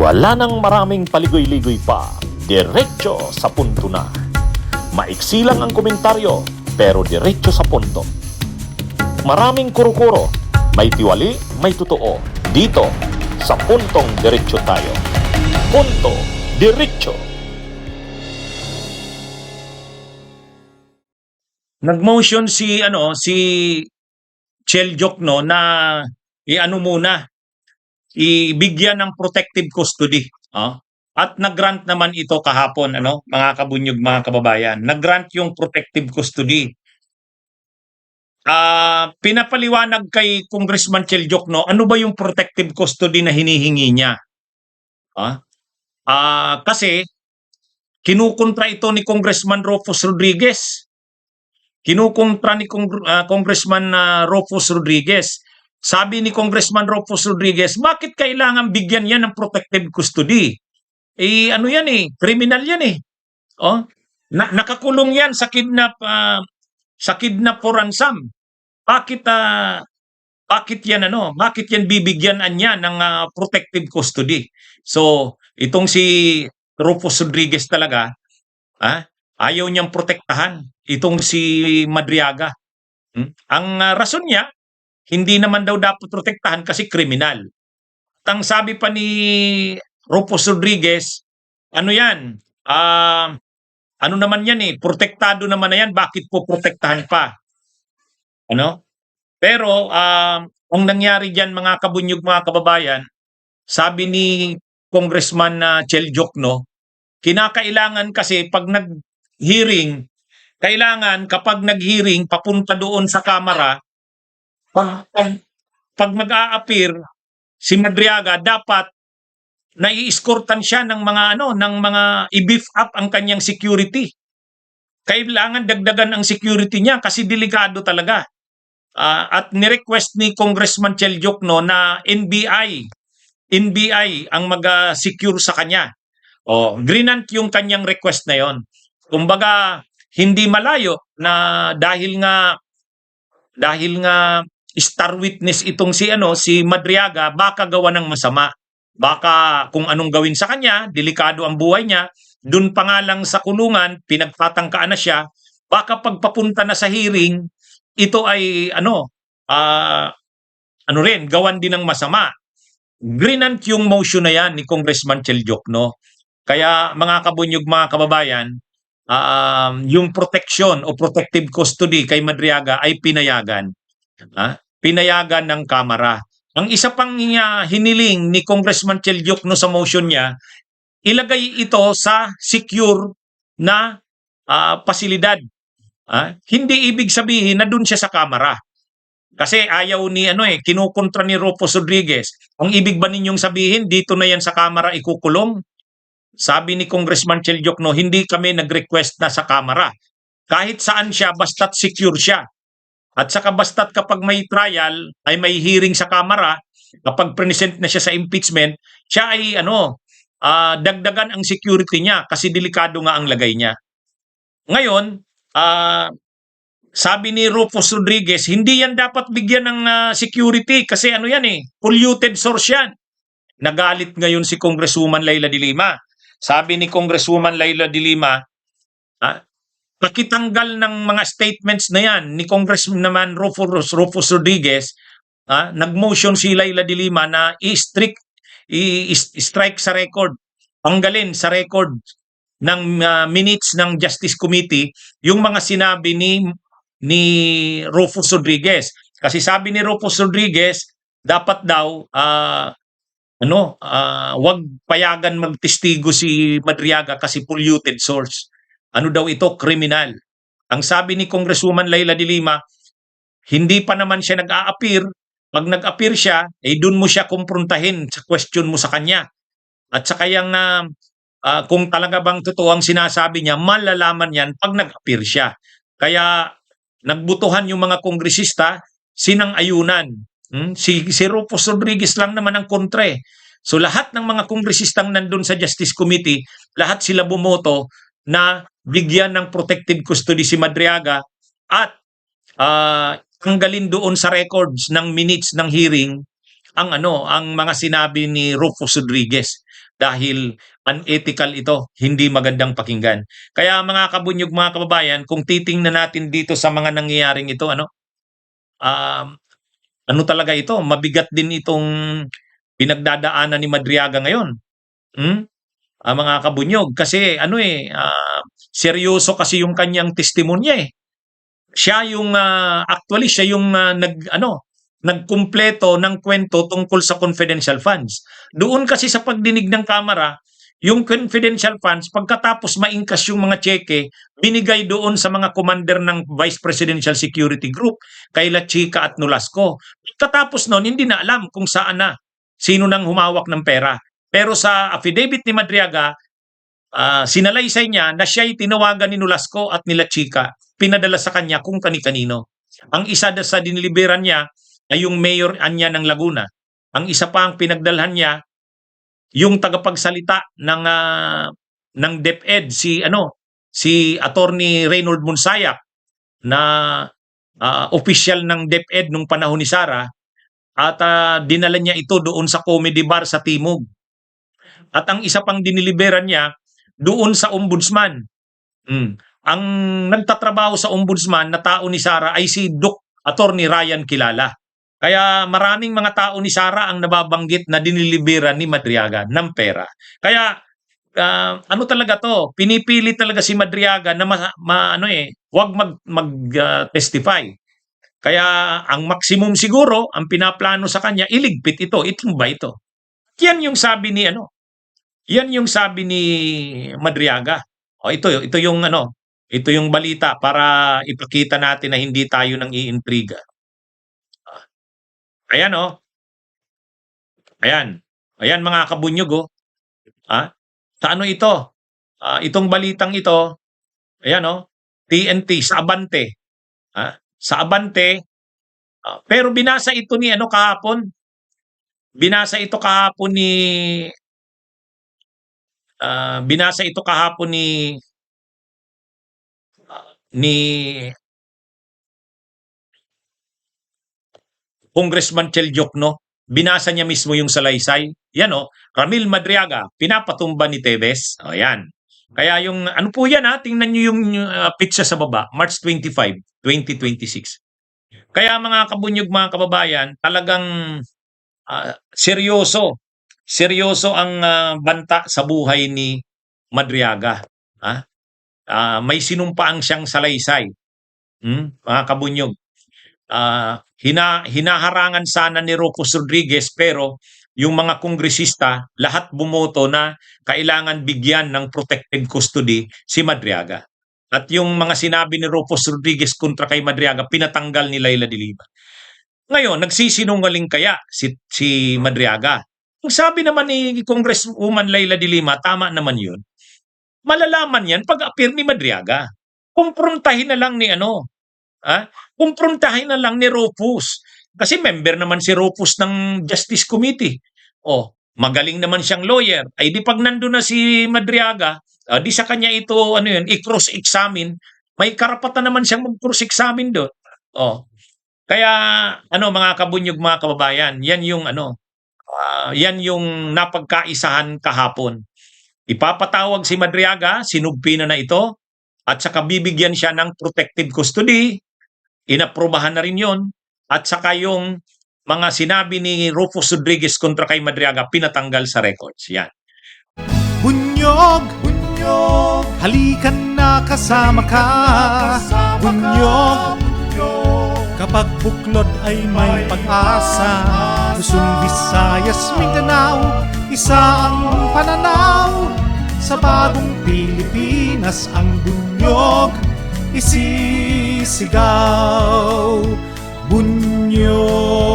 Wala nang maraming paligoy-ligoy pa, diretso sa punto na. Maiksi lang ang komentaryo, pero diretso sa punto. Maraming kuro-kuro, may tiwali, may totoo. Dito, sa puntong diretso tayo. Punto, diretso. Nag-motion si Chel Jokno na ibigyan ng protective custody. At nag-grant naman ito kahapon, mga kabunyog, mga kababayan. Nag-grant yung protective custody. Pinapaliwanag kay Congressman Chel Jokno, ano ba yung protective custody na hinihingi niya? Kasi kinukontra ito ni Congressman Rufus Rodriguez. Kinukontra ni Congressman Rufus Rodriguez. Sabi ni Congressman Rufus Rodriguez, bakit kailangan bigyan yan ng protective custody? Criminal yan eh. Nakakulong yan sa kidnap for ransom. Bakit yan bibigyan niya ng protective custody? So, itong si Rufus Rodriguez talaga, ayaw niyang protektahan itong si Madriaga. Ang rason niya, hindi naman daw dapat protektahan kasi kriminal. At ang sabi pa ni Rufus Rodriguez, protektado naman na yan, bakit po protektahan pa? Pero ang nangyari diyan, mga kabunyog, mga kababayan, sabi ni Congressman Chel Jokno, kinakailangan kasi pag nag-hearing, kapag nag-hearing, papunta doon sa Kamara, pag mag-a-appear si Madriaga, dapat nai-escortan siya ng mga i-beef up ang kanyang security. Kailangan dagdagan ang security niya kasi delikado talaga. At ni-request ni Congressman Chel Jokno na NBI ang mag-secure sa kanya. Grinant yung kanyang request na yon. Kumbaga, hindi malayo na dahil nga star witness itong si Madriaga, baka gawa ng masama. Baka kung anong gawin sa kanya, delikado ang buhay niya, dun pa nga lang sa kulungan, pinagtatangkaan na siya, baka pagpapunta na sa hearing, ito ay gawan din ng masama. Grinant yung motion na yan ni Congressman Chel Jokno. Kaya mga kabunyog, mga kababayan, yung protection o protective custody kay Madriaga ay pinayagan. Pinayagan ng Kamara. Ang isa pang hiniling ni Congressman Chel Jokno sa motion niya, ilagay ito sa secure na pasilidad. Hindi ibig sabihin na dun siya sa Kamara. Kasi ayaw kinukontra ni Rufus Rodriguez. Ang ibig ba ninyong sabihin, dito na yan sa Kamara ikukulong? Sabi ni Congressman Chel Jokno, hindi kami nag-request na sa Kamara. Kahit saan siya, basta't secure siya. At saka basta't kapag may trial, ay may hearing sa Kamara, kapag present na siya sa impeachment, siya ay dagdagan ang security niya kasi delikado nga ang lagay niya. Ngayon, sabi ni Rufus Rodriguez, hindi yan dapat bigyan ng security kasi polluted source yan. Nagalit ngayon si Congresswoman Leila de Lima. Sabi ni Congresswoman Leila de Lima, pakitanggal ng mga statements na yan ni Congressman naman Rufus Rodriguez, nag-motion si Leila de Lima na i-strike sa record, tanggalin sa record ng minutes ng Justice Committee yung mga sinabi ni Rufus Rodriguez. Kasi sabi ni Rufus Rodriguez, dapat daw wag payagan magtestigo si Madriaga kasi polluted source. Daw ito? Kriminal. Ang sabi ni Congresswoman Leila de Lima, hindi pa naman siya nag-a-appear. Pag nag-appear siya, dun mo siya kumprontahin sa question mo sa kanya. At saka kung talaga bang totoo ang sinasabi niya, malalaman yan pag nag-appear siya. Kaya nagbutuhan yung mga kongresista, sinang-ayunan. Si Rufus Rodriguez lang naman ang kontre. So lahat ng mga kongresistang nandun sa Justice Committee, lahat sila bumoto na bigyan ng protective custody si Madriaga at tanggalin doon sa records ng minutes ng hearing ang mga sinabi ni Rufus Rodriguez. dahil unethical ito, hindi magandang pakinggan. Kaya mga kabunyog, mga kababayan, kung titingnan natin dito sa mga nangyayaring ito, um, ano talaga ito, mabigat din itong pinagdadaanan ni Madriaga ngayon. Hmm? Mga kabunyog, kasi seryoso kasi yung kanyang testimonya eh. Siya yung nagkumpleto ng kwento tungkol sa confidential funds. Doon kasi sa pagdinig ng Kamara, yung confidential funds, pagkatapos maingkas yung mga tseke, binigay doon sa mga commander ng Vice Presidential Security Group, kay La Chica at Nolasco. Pagkatapos noon, hindi na alam kung saan na, sino nang humawak ng pera. Pero sa affidavit ni Madriaga, sinalaysay niya na siya'y tinawagan ni Nolasco at ni La Chica, pinadala sa kanya kung kani-kanino. Ang isa sa diniliberan niya ay yung Mayor Anya ng Laguna. Ang isa pa ang pinagdalhan niya, yung tagapagsalita ng DepEd, si Attorney Reynold Monsayak, na official ng DepEd nung panahon ni Sara, at dinala niya ito doon sa comedy bar sa Timog. At ang isa pang diniliberan niya doon sa ombudsman. Ang nagtatrabaho sa ombudsman na tao ni Sara ay si Attorney Ryan Kilala. Kaya maraming mga tao ni Sara ang nababanggit na diniliberan ni Madriaga ng pera. Kaya talaga to, pinipili talaga si Madriaga na wag mag-testify. Kaya ang maximum siguro, ang pinaplano sa kanya, iligpit ito, itumba ito. Yan yung sabi ni Madriaga. Ito yung balita para ipakita natin na hindi tayo nang iintriga. Ayan Ayan mga kabunyog Sa ito? Itong balitang ito, ayan TNT sa Abante. Sa Abante, pero binasa ito ni kahapon. Binasa ito kahapon ni Congressman Chel Diokno. Binasa niya mismo yung salaysay. Yan Ramil Madriaga, pinapatumba ni Teves. Yan. Kaya yung, po yan tingnan niyo yung picture sa baba, March 25, 2026. Kaya mga kabunyog, mga kababayan, talagang seryoso ang banta sa buhay ni Madriaga. May sinumpaang siyang salaysay. Mga kabunyog. Hinaharangan sana ni Rufus Rodriguez, pero yung mga kongresista lahat bumoto na kailangan bigyan ng protective custody si Madriaga. At yung mga sinabi ni Rufus Rodriguez kontra kay Madriaga, pinatanggal ni Leila de Lima. Ngayon, nagsisinungaling kaya si Madriaga? Ang sabi naman ni Congresswoman Leila de Lima, tama naman yun. Malalaman yan pag-appear ni Madriaga. Kumprontahin na lang kumprontahin na lang ni Rufus. Kasi member naman si Rufus ng Justice Committee. Magaling naman siyang lawyer. Ay di pag nandun na si Madriaga, di sa kanya ito, i-cross-examine. May karapatan naman siyang mag-cross-examine doon. Kaya, mga kabunyog, mga kababayan, yan yung napagkaisahan kahapon. Ipapatawag si Madriaga, sinugpi na ito, at saka bibigyan siya ng protective custody. Inaprubahan na rin yun. At saka yung mga sinabi ni Rufus Rodriguez kontra kay Madriaga, pinatanggal sa records. Yan. Bunyog, halikan na kasama ka. Bunyog, kapag buklod ay may pag-asa. Luzon, Visayas, Mindanao, isa ang pananaw. Sa bagong Pilipinas ang bunyog isisigaw. Bunyog.